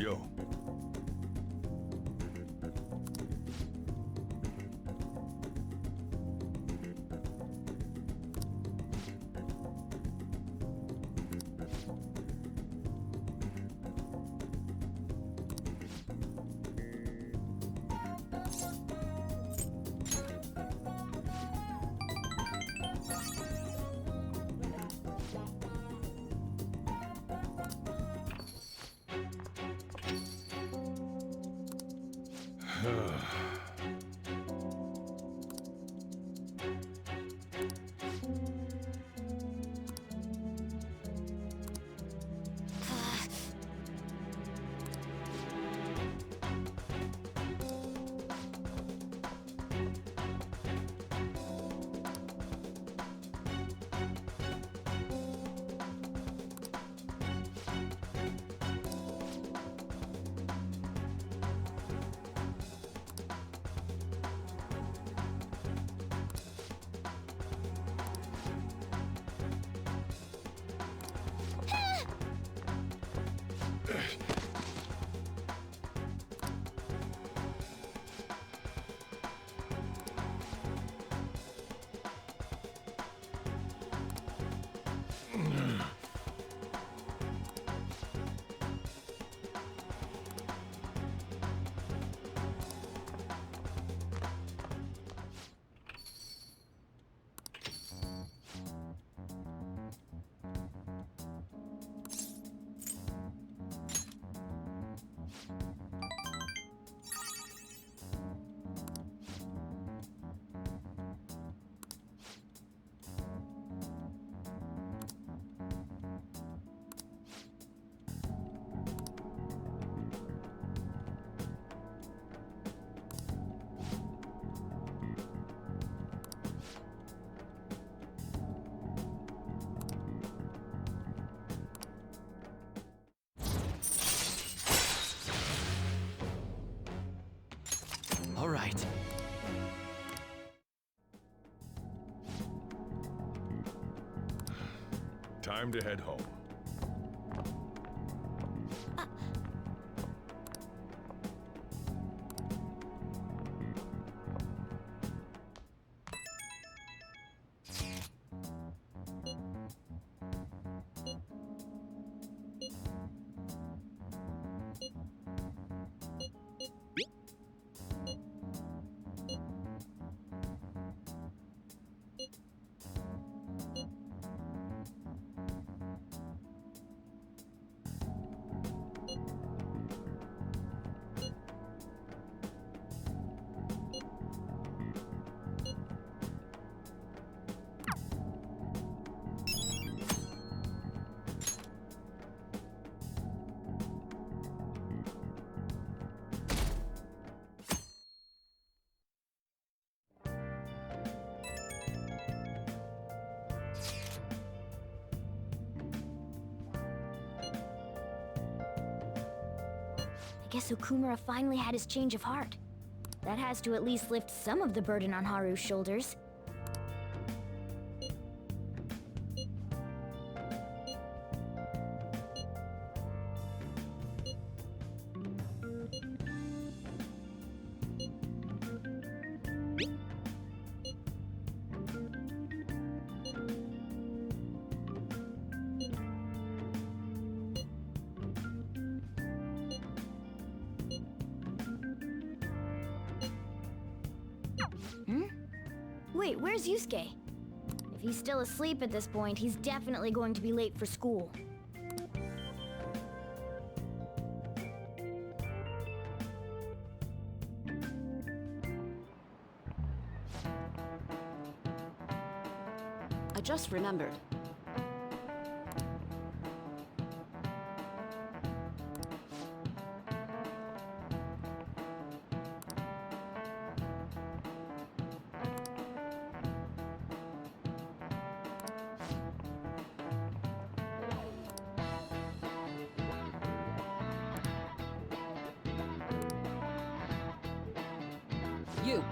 go. All right. Time to head home. I guess Okumura finally had his change of heart. That has to at least lift some of the burden on Haru's shoulders. Wait, where's Yusuke? If he's still asleep at this point, he's definitely going to be late for school. I just remembered. You.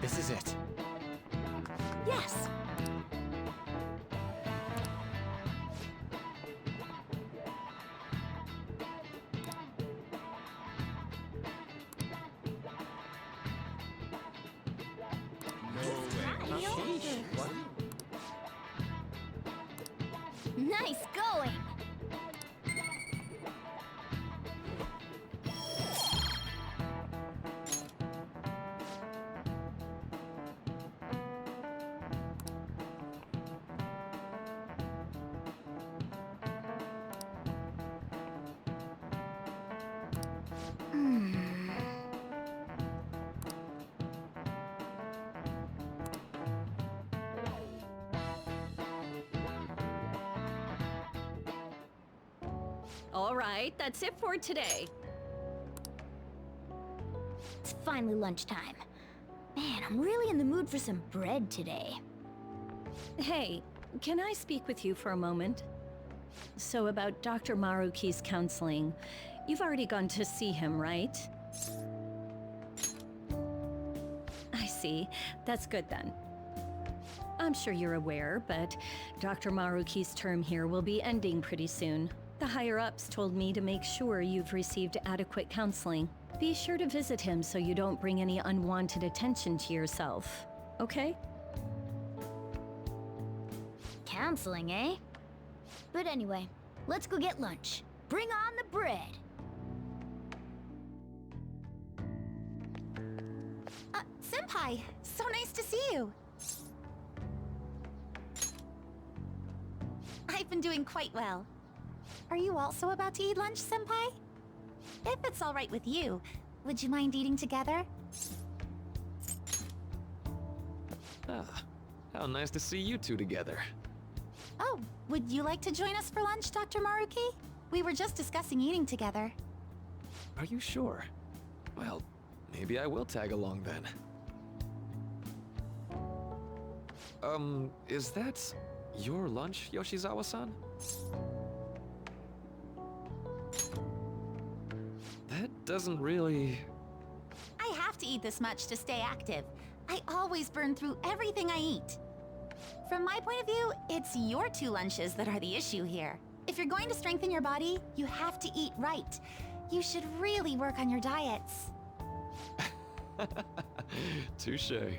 This is it. Yes! Nice going! All right, that's it for today. It's finally lunchtime. Man, I'm really in the mood for some bread today. Hey, can I speak with you for a moment? So about Dr. Maruki's counseling, you've already gone to see him, right? I see. That's good then. I'm sure you're aware, but Dr. Maruki's term here will be ending pretty soon. The higher-ups told me to make sure you've received adequate counseling. Be sure to visit him so you don't bring any unwanted attention to yourself, okay? Counseling, eh? But anyway, let's go get lunch. Bring on the bread! Senpai, so nice to see you. I've been doing quite well. Are you also about to eat lunch, Senpai? If it's all right with you, would you mind eating together? Ah, how nice to see you two together. Oh, would you like to join us for lunch, Dr. Maruki? We were just discussing eating together. Are you sure? Well, maybe I will tag along then. Is that your lunch, Yoshizawa-san? That doesn't really... I have to eat this much to stay active. I always burn through everything I eat. From my point of view, it's your two lunches that are the issue here. If you're going to strengthen your body, you have to eat right. You should really work on your diets. Touché.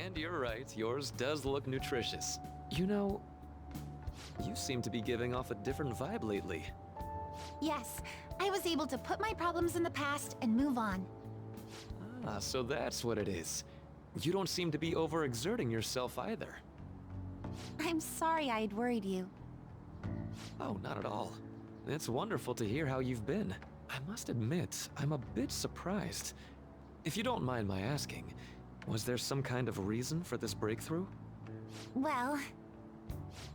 And you're right, yours does look nutritious. You know, you seem to be giving off a different vibe lately. Yes, I was able to put my problems in the past and move on. Ah, so that's what it is. You don't seem to be overexerting yourself either. I'm sorry I'd worried you. Oh, not at all. It's wonderful to hear how you've been. I must admit, I'm a bit surprised. If you don't mind my asking, was there some kind of reason for this breakthrough? Well,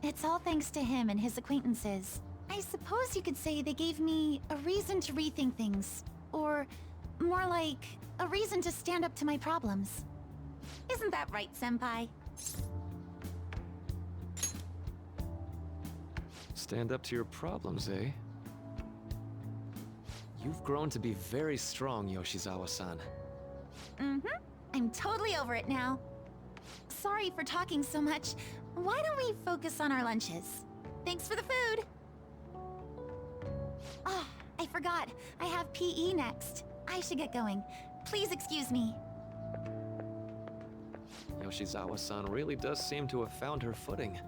it's all thanks to him and his acquaintances. I suppose you could say they gave me a reason to rethink things. Or more like, a reason to stand up to my problems. Isn't that right, Senpai? Stand up to your problems, eh? You've grown to be very strong, Yoshizawa-san. Mm-hmm. I'm totally over it now. Sorry for talking so much. Why don't we focus on our lunches? Thanks for the food! Oh, I forgot. I have PE next. I should get going. Please excuse me. Yoshizawa-san really does seem to have found her footing.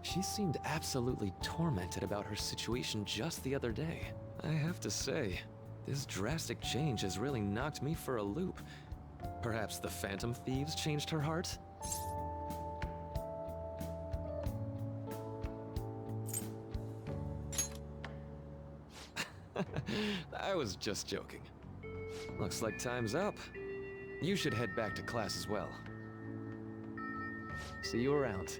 She seemed absolutely tormented about her situation just the other day. I have to say, this drastic change has really knocked me for a loop. Perhaps the Phantom Thieves changed her heart? I was just joking. Looks like time's up. You should head back to class as well. See you around.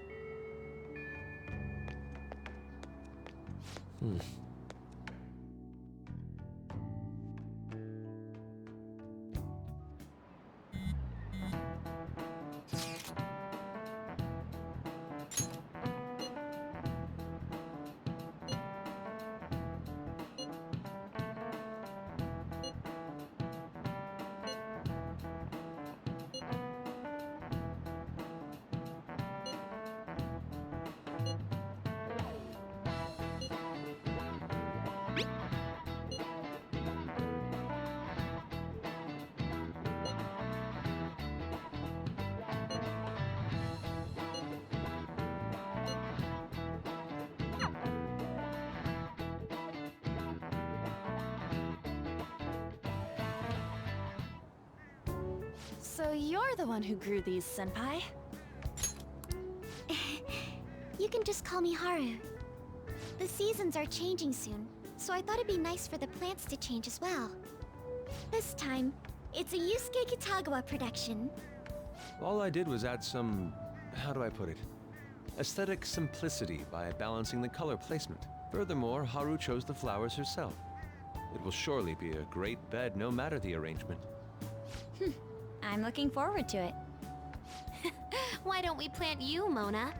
So you're the one who grew these, Senpai? You can just call me Haru. The seasons are changing soon, so I thought it'd be nice for the plants to change as well. This time, it's a Yusuke Kitagawa production. All I did was add some, how do I put it? Aesthetic simplicity by balancing the color placement. Furthermore, Haru chose the flowers herself. It will surely be a great bed no matter the arrangement. I'm looking forward to it. Why don't we plant you, Mona?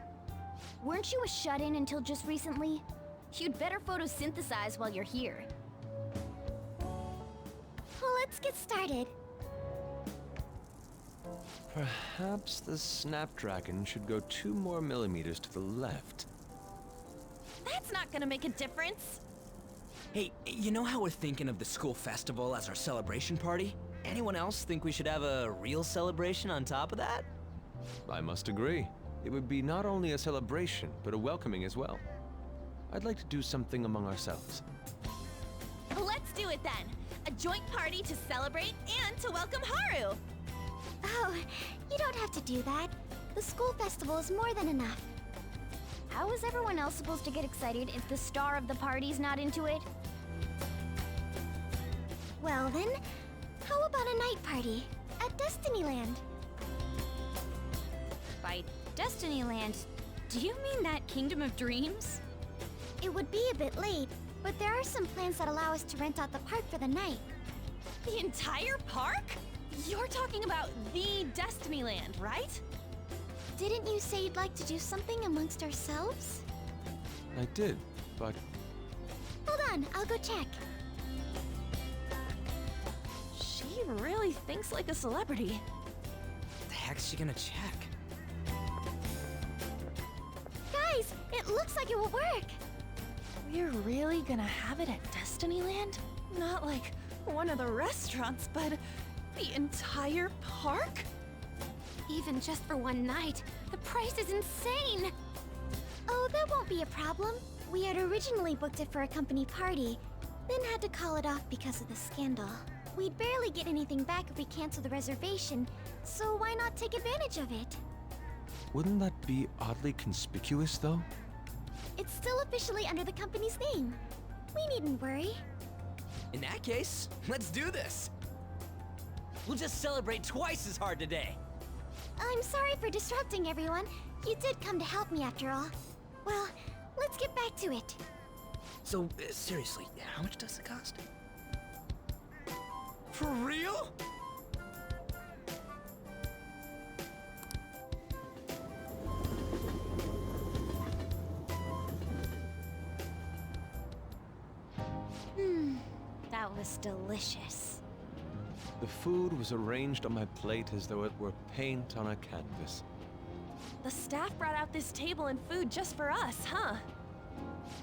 Weren't you a shut-in until just recently? You'd better photosynthesize while you're here. Well, let's get started. Perhaps the Snapdragon should go 2 more millimeters to the left. That's not gonna make a difference. Hey, you know how we're thinking of the school festival as our celebration party? Anyone else think we should have a real celebration on top of that? I must agree. It would be not only a celebration, but a welcoming as well. I'd like to do something among ourselves. Let's do it then. A joint party to celebrate and to welcome Haru. Oh, you don't have to do that. The school festival is more than enough. How is everyone else supposed to get excited if the star of the party's not into it? Well then, how about a night party at Destinyland? By Destinyland, do you mean that Kingdom of Dreams? It would be a bit late, but there are some plans that allow us to rent out the park for the night. The entire park? You're talking about the Destinyland, right? Didn't you say you'd like to do something amongst ourselves? I did, but Hold on, I'll go check. She really thinks like a celebrity. What the heck's she gonna check? Guys, it looks like it will work. We're really gonna have it at Destinyland? Not like one of the restaurants, but the entire park? Even just for one night, the price is insane! Oh, that won't be a problem. We had originally booked it for a company party, then had to call it off because of the scandal. We'd barely get anything back if we cancel the reservation, so why not take advantage of it? wouldn't that be oddly conspicuous, though? It's still officially under the company's name. We needn't worry. In that case, let's do this. We'll just celebrate twice as hard today. I'm sorry for disrupting everyone. You did come to help me after all. Well, let's get back to it. So, seriously, how much does it cost? For real? That was delicious. The food was arranged on my plate as though it were paint on a canvas. The staff brought out this table and food just for us, huh?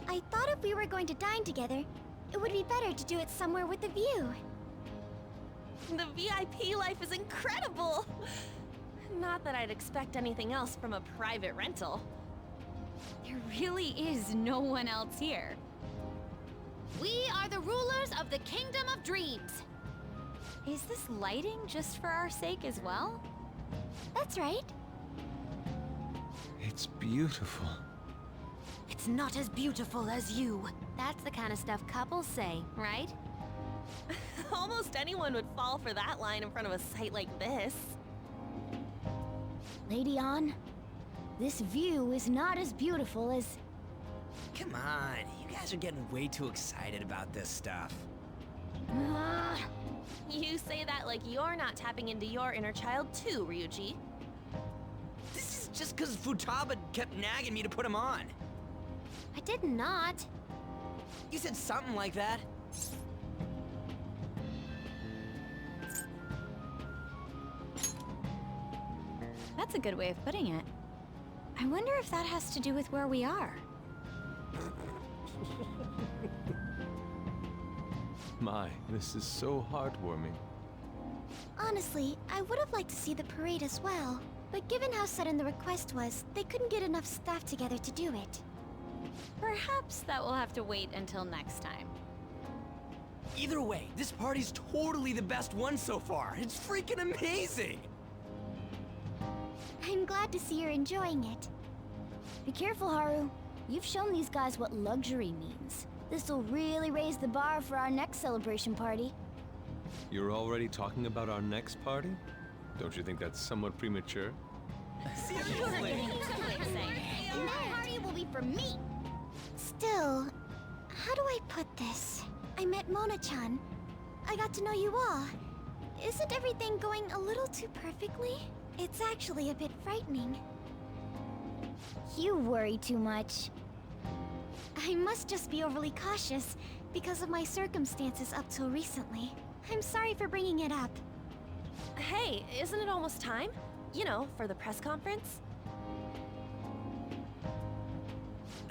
I thought if we were going to dine together, it would be better to do it somewhere with a view. The VIP life is incredible! Not that I'd expect anything else from a private rental. There really is no one else here. We are the rulers of the Kingdom of Dreams. Is this lighting just for our sake as well? That's right. It's beautiful. It's not as beautiful as you. That's the kind of stuff couples say, right? Almost anyone would fall for that line in front of a site like this. Lady An, this view is not as beautiful as... Come on, you guys are getting way too excited about this stuff. You say that like you're not tapping into your inner child too, Ryuji. This is just because Futaba kept nagging me to put him on. I did not. You said something like that. That's a good way of putting it. I wonder if that has to do with where we are. My, this is so heartwarming. Honestly, I would have liked to see the parade as well. But given how sudden the request was, they couldn't get enough staff together to do it. Perhaps that will have to wait until next time. Either way, this party's totally the best one so far. It's freaking amazing! I'm glad to see you're enjoying it. Be careful, Haru. You've shown these guys what luxury means. This'll really raise the bar for our next celebration party. You're already talking about our next party? Don't you think that's somewhat premature? And that party will be for me! Still, how do I put this? I met Mona-chan. I got to know you all. Isn't everything going a little too perfectly? It's actually a bit frightening. You worry too much. I must just be overly cautious because of my circumstances up till recently. I'm sorry for bringing it up. Hey, isn't it almost time? You know, for the press conference?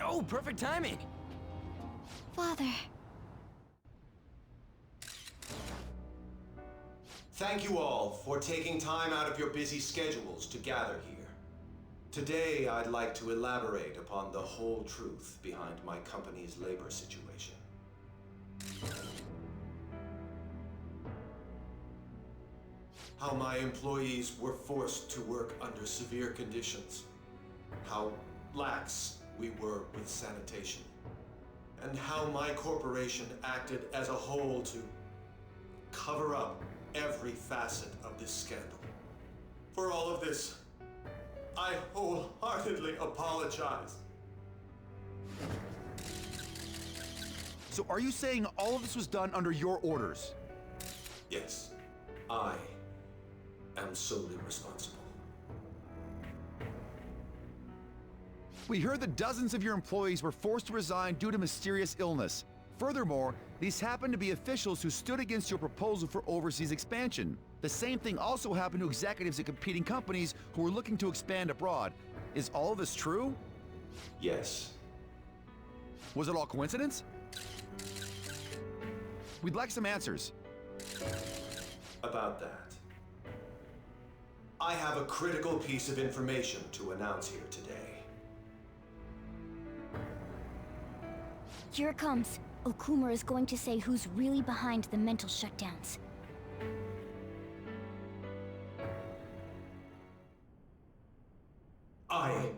Oh, perfect timing! Father. Thank you all for taking time out of your busy schedules to gather here. Today, I'd like to elaborate upon the whole truth behind my company's labor situation. How my employees were forced to work under severe conditions. How lax we were with sanitation. And how my corporation acted as a whole to cover up every facet of this scandal. For all of this, I wholeheartedly apologize. So are you saying all of this was done under your orders? Yes, I am solely responsible. We heard that dozens of your employees were forced to resign due to mysterious illness. Furthermore, these happened to be officials who stood against your proposal for overseas expansion. The same thing also happened to executives at competing companies who were looking to expand abroad. Is all of this true? Yes. Was it all coincidence? We'd like some answers. About that. I have a critical piece of information to announce here today. Here it comes. Okumura is going to say who's really behind the mental shutdowns. I...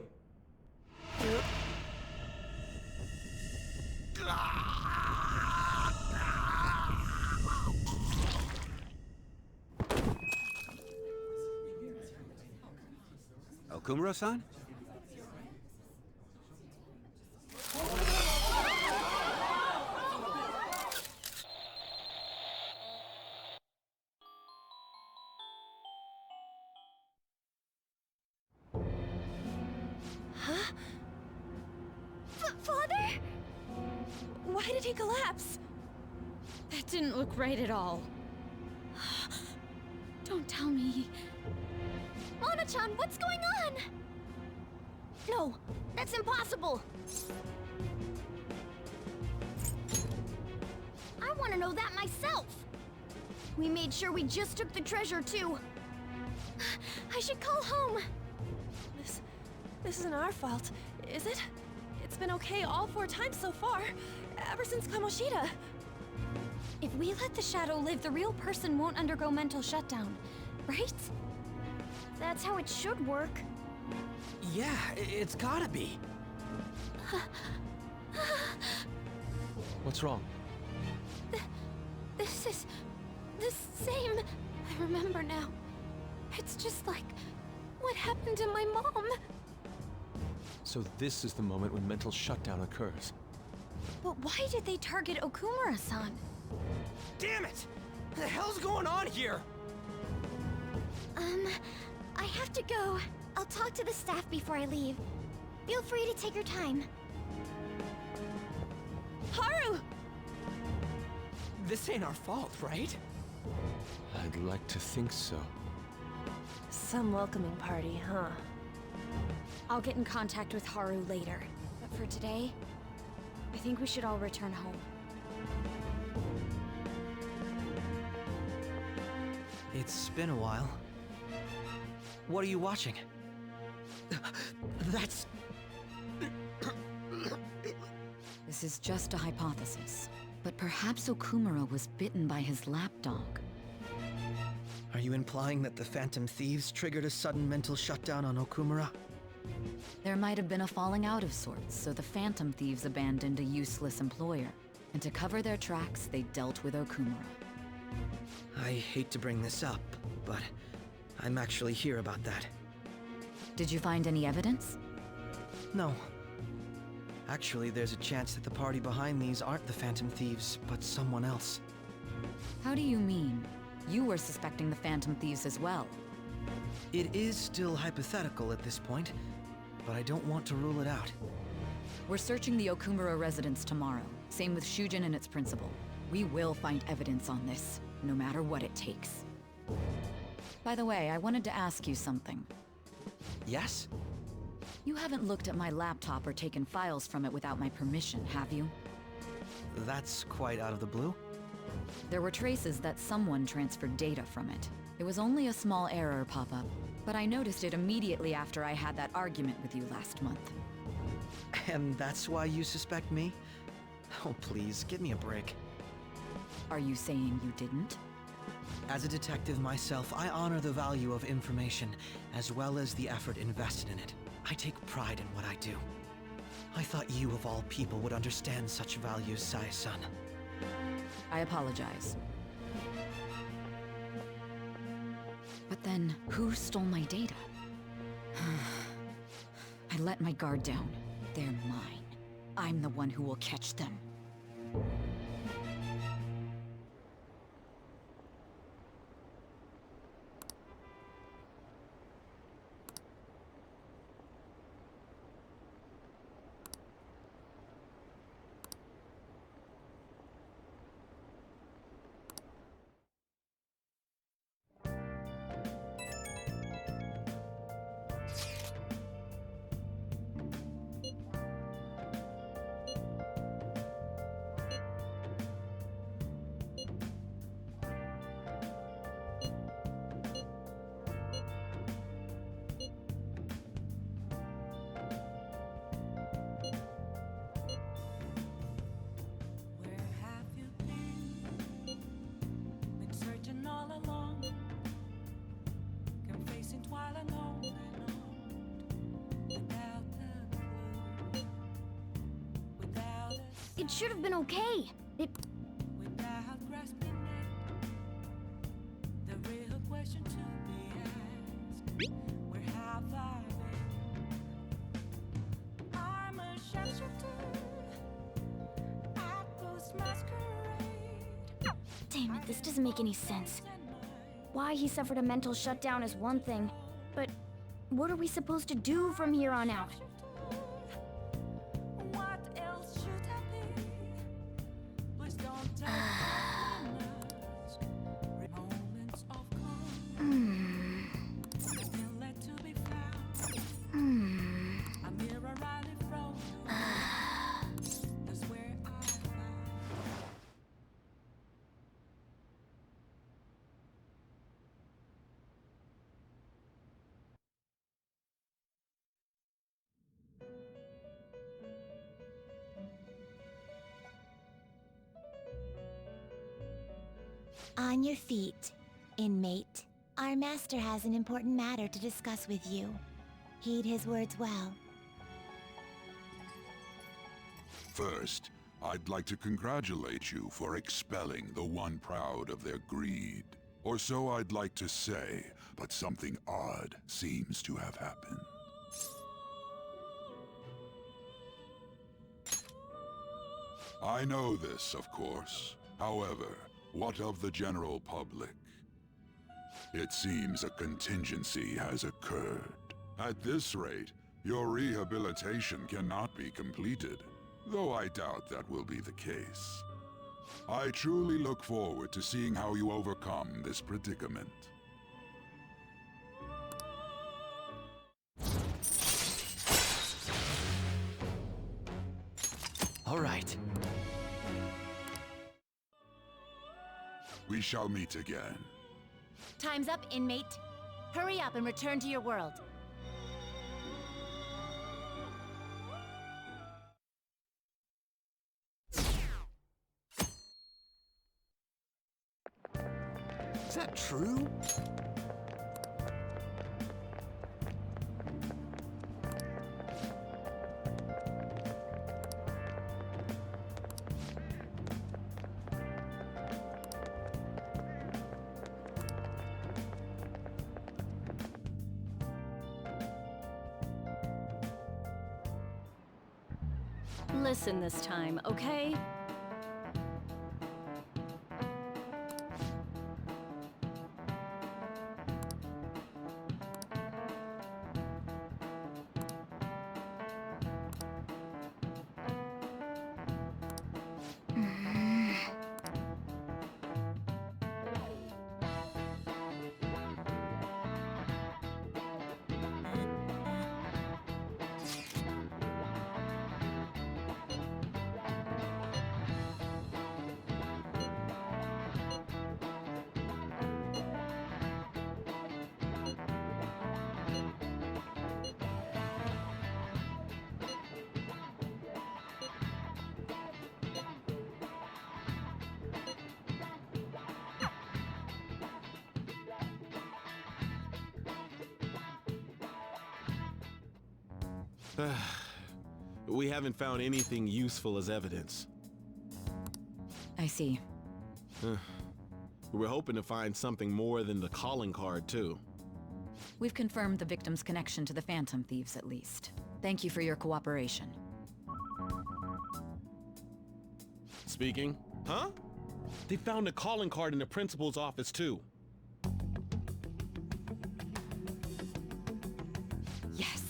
Okumura-san? Father? Why did he collapse? That didn't look right at all. Don't tell me. Mona-chan, what's going on? No, that's impossible. I want to know that myself. We made sure we just took the treasure, too. I should call home. This isn't our fault, is it? It's been okay all 4 times so far, ever since Kamoshida. If we let the shadow live, the real person won't undergo mental shutdown, right? That's how it should work. Yeah, it's gotta be. What's wrong? This is the same. I remember now. It's just like what happened to my mom. So this is the moment when mental shutdown occurs. But why did they target Okumura-san? Damn it! What the hell's going on here? I have to go. I'll talk to the staff before I leave. Feel free to take your time. Haru! This ain't our fault, right? I'd like to think so. Some welcoming party, huh? I'll get in contact with Haru later. But for today, I think we should all return home. It's been a while. What are you watching? That's... This is just a hypothesis, but perhaps Okumura was bitten by his lapdog. Are you implying that the Phantom Thieves triggered a sudden mental shutdown on Okumura? There might have been a falling out of sorts, so the Phantom Thieves abandoned a useless employer. And to cover their tracks, they dealt with Okumura. I hate to bring this up, but I'm actually here about that. Did you find any evidence? No. Actually, there's a chance that the party behind these aren't the Phantom Thieves, but someone else. How do you mean? You were suspecting the Phantom Thieves as well. It is still hypothetical at this point, but I don't want to rule it out. We're searching the Okumura residence tomorrow. Same with Shujin and its principal. We will find evidence on this, no matter what it takes. By the way, I wanted to ask you something. Yes? You haven't looked at my laptop or taken files from it without my permission, have you? That's quite out of the blue. There were traces that someone transferred data from it. It was only a small error pop-up, but I noticed it immediately after I had that argument with you last month. And that's why you suspect me? Oh, please, give me a break. Are you saying you didn't? As a detective myself, I honor the value of information, as well as the effort invested in it. I take pride in what I do. I thought you, of all people, would understand such values, Sae-san. I apologize. But then, who stole my data? I let my guard down. They're mine. I'm the one who will catch them. It should have been okay. Without grasping it, the real question to be asked, where have I been? I'm a shapeshifter at Ghost Masquerade. Damn it, this doesn't make any sense. Why he suffered a mental shutdown is one thing, but what are we supposed to do from here on out? What else should I be? Please don't take much. Moments of calm. Nothing left to be found. A mirror right in front of you. That's where I find. On your feet, inmate. Our master has an important matter to discuss with you. Heed his words well. First, I'd like to congratulate you for expelling the one proud of their greed. Or so I'd like to say, but something odd seems to have happened. I know this, of course. However, what of the general public? It seems a contingency has occurred. At this rate, your rehabilitation cannot be completed, though I doubt that will be the case. I truly look forward to seeing how you overcome this predicament. All right. We shall meet again. Time's up, inmate. Hurry up and return to your world. Is that true? Listen this time, okay? We haven't found anything useful as evidence. I see. We're hoping to find something more than the calling card, too. We've confirmed the victim's connection to the Phantom Thieves, at least. Thank you for your cooperation. Speaking? Huh? They found a calling card in the principal's office, too. Yes.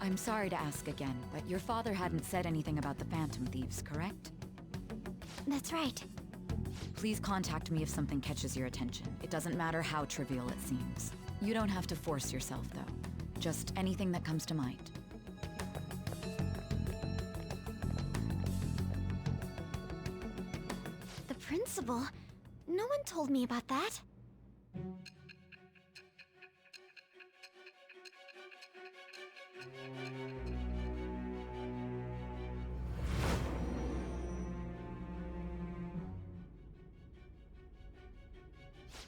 I'm sorry to ask again, but your father hadn't said anything about the Phantom Thieves, correct? That's right. Please contact me if something catches your attention. It doesn't matter how trivial it seems. You don't have to force yourself, though. Just anything that comes to mind. The principal? No one told me about that.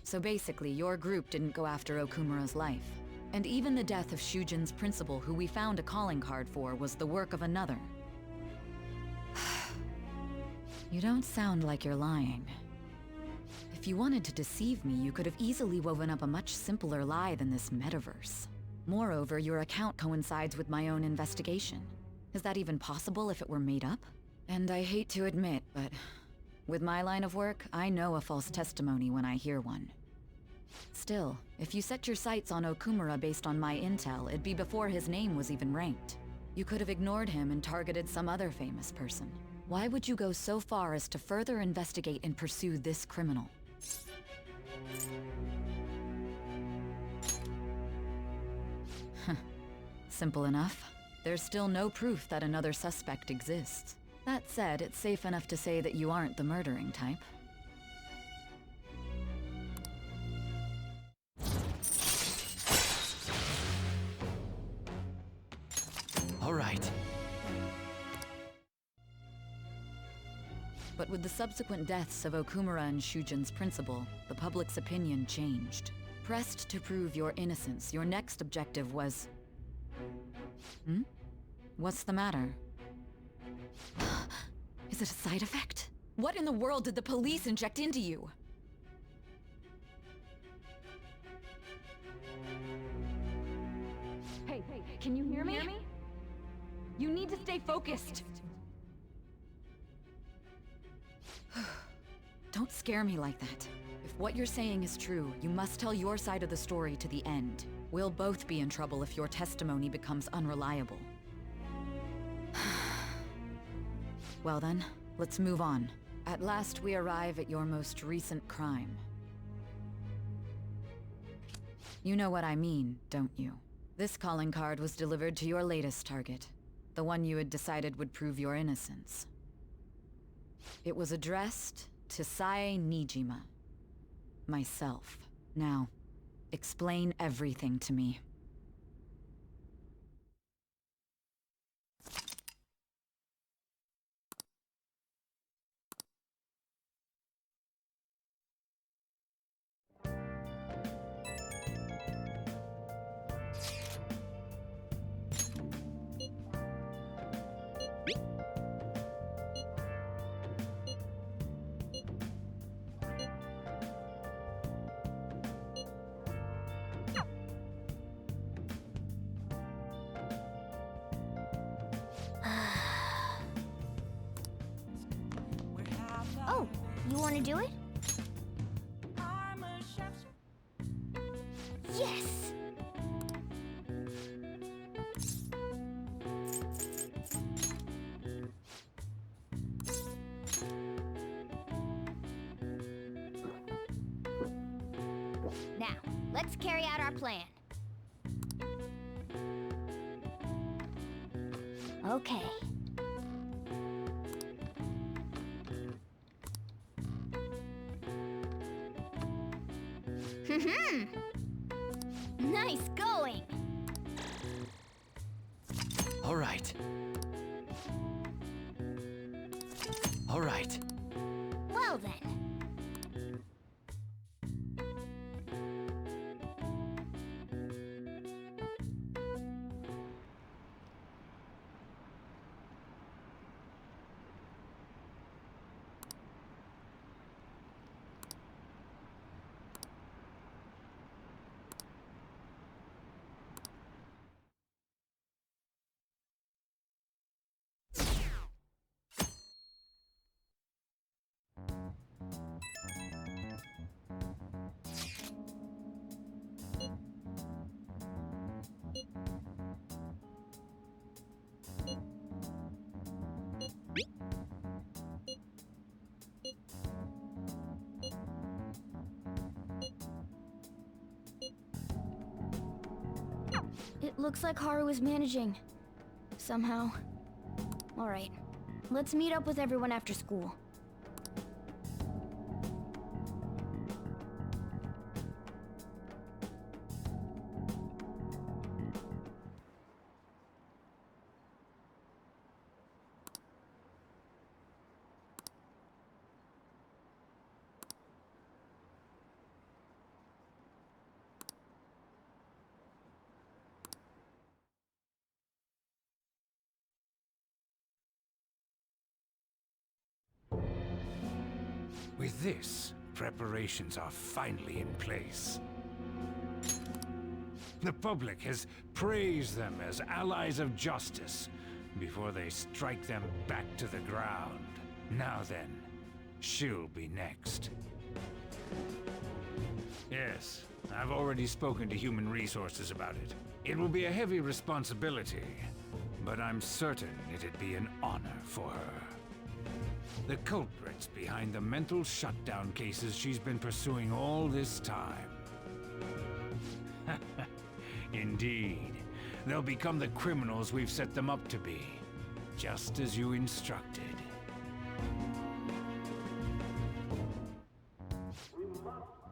So basically, your group didn't go after Okumura's life. And even the death of Shujin's principal, who we found a calling card for, was the work of another. You don't sound like you're lying. If you wanted to deceive me, you could have easily woven up a much simpler lie than this metaverse. Moreover, your account coincides with my own investigation. Is that even possible if it were made up? And I hate to admit, but with my line of work, I know a false testimony when I hear one. Still, if you set your sights on Okumura based on my intel, it'd be before his name was even ranked. You could have ignored him and targeted some other famous person. Why would you go so far as to further investigate and pursue this criminal? Simple enough. There's still no proof that another suspect exists. That said, it's safe enough to say that you aren't the murdering type. All right. But with the subsequent deaths of Okumura and Shujin's principal, the public's opinion changed. Pressed to prove your innocence, your next objective was... What's the matter? Is it a side effect? What in the world did the police inject into you? Hey, can you hear me? You need to stay focused. Don't scare me like that. If what you're saying is true, you must tell your side of the story to the end. We'll both be in trouble if your testimony becomes unreliable. Well then, let's move on. At last we arrive at your most recent crime. You know what I mean, don't you? This calling card was delivered to your latest target. The one you had decided would prove your innocence. It was addressed to Sae Nijima. Myself. Now, explain everything to me. Oh, you want to do it? I'm a chef's Yes! Now, let's carry out our plan. Okay. Nice going! All right. All right. Well then. It looks like Haru is managing. Somehow. Alright. Let's meet up with everyone after school. With this, preparations are finally in place. The public has praised them as allies of justice before they strike them back to the ground. Now then, she'll be next. Yes, I've already spoken to Human Resources about it. It will be a heavy responsibility, but I'm certain it'd be an honor for her. The culprits behind the mental shutdown cases she's been pursuing all this time. Indeed. They'll become the criminals we've set them up to be, just as you instructed. We must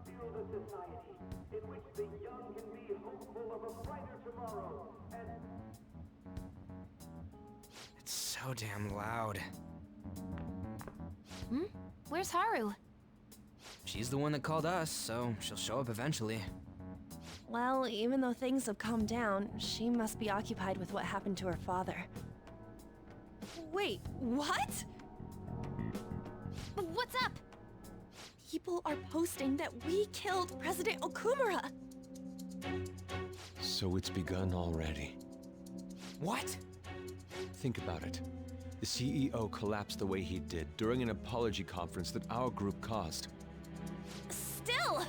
build a society in which the young can be hopeful of a brighter tomorrow, and... It's so damn loud. Where's Haru? She's the one that called us, so she'll show up eventually. Well, even though things have calmed down, she must be occupied with what happened to her father. Wait, what? What's up? People are posting that we killed President Okumura! So it's begun already. What? Think about it. The CEO collapsed the way he did during an apology conference that our group caused. Still!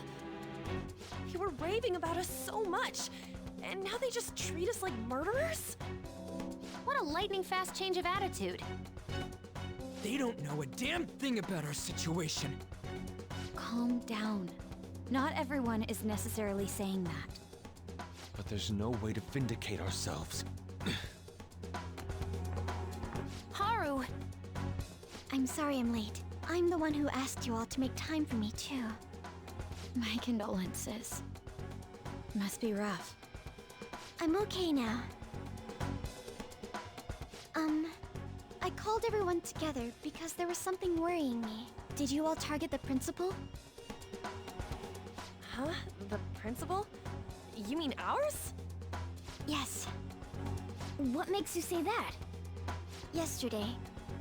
You were raving about us so much, and now they just treat us like murderers? What a lightning-fast change of attitude. They don't know a damn thing about our situation. Calm down. Not everyone is necessarily saying that. But there's no way to vindicate ourselves. Haru! I'm sorry I'm late. I'm the one who asked you all to make time for me, too. My condolences. Must be rough. I'm okay now. I called everyone together because there was something worrying me. Did you all target the principal? Huh? The principal? You mean ours? Yes. What makes you say that? Yesterday,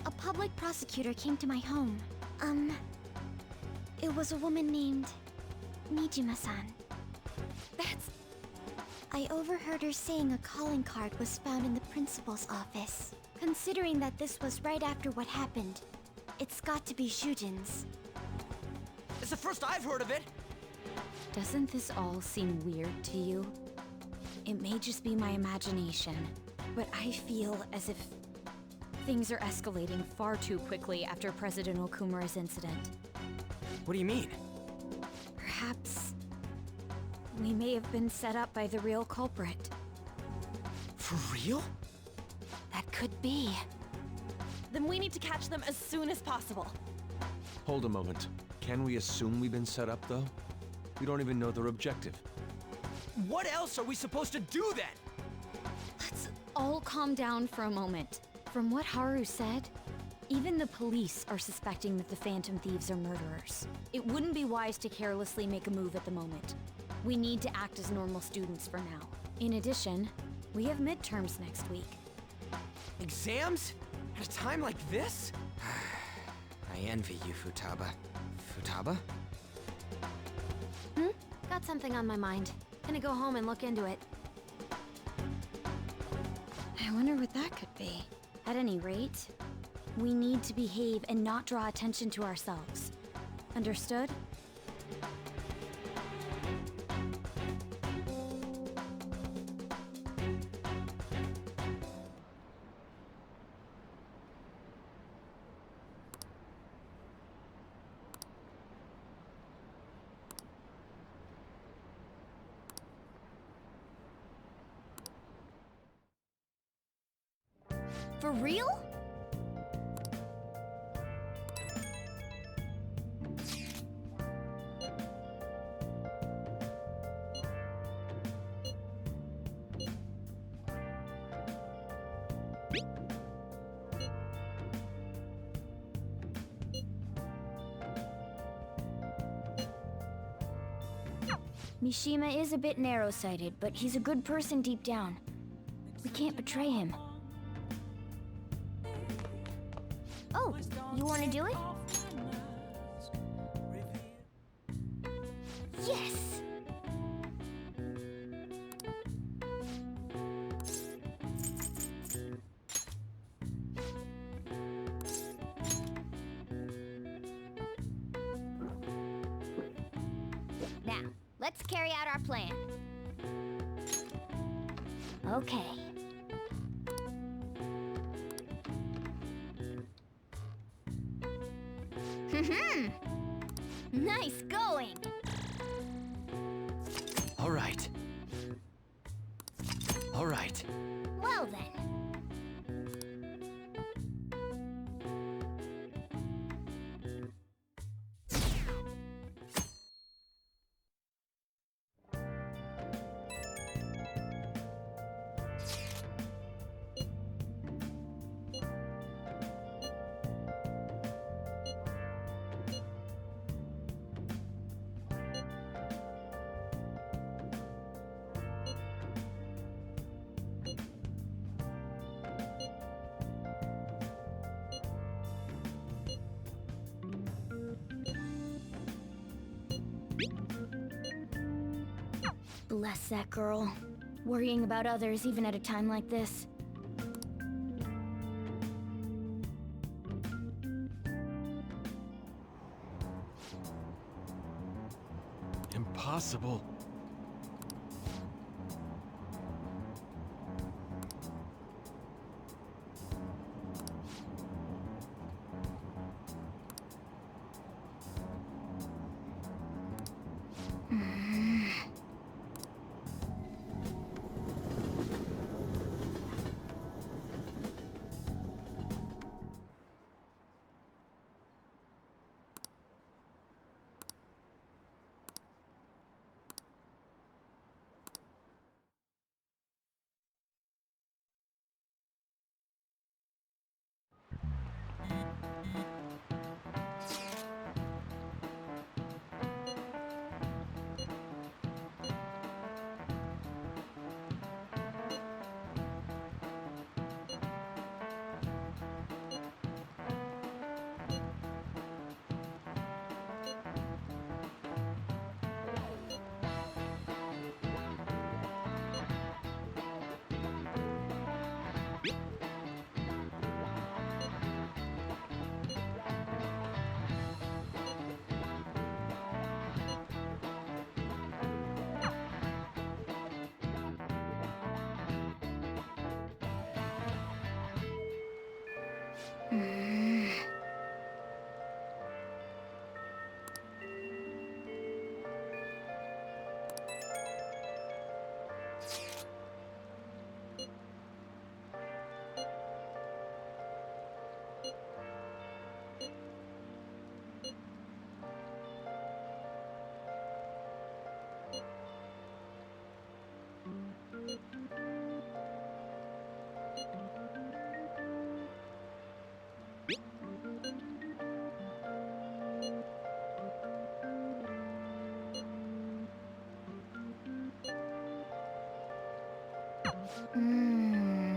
a public prosecutor came to my home. It was a woman named Nijima-san. That's... I overheard her saying a calling card was found in the principal's office. Considering that this was right after what happened, It's got to be Shujin's. It's the first I've heard of it. Doesn't this all seem weird to you? It may just be my imagination, but I feel as if things are escalating far too quickly after President Okumura's incident. What do you mean? Perhaps we may have been set up by the real culprit. For real? That could be. Then we need to catch them as soon as possible. Hold a moment. Can we assume we've been set up, though? We don't even know their objective. What else are we supposed to do then? Let's all calm down for a moment. From what Haru said, even the police are suspecting that the Phantom Thieves are murderers. It wouldn't be wise to carelessly make a move at the moment. We need to act as normal students for now. In addition, we have midterms next week. Exams? At a time like this? I envy you, Futaba. Futaba? Got something on my mind. Gonna go home and look into it. I wonder what that could be. At any rate, we need to behave and not draw attention to ourselves. Understood? For real? Mishima is a bit narrow-sighted, but he's a good person deep down. We can't betray him. Oh, you want to do it? Yes! Now, let's carry out our plan. Okay. Nice going! All right. All right. Well then. Bless that girl. Worrying about others even at a time like this. Impossible. Hmm.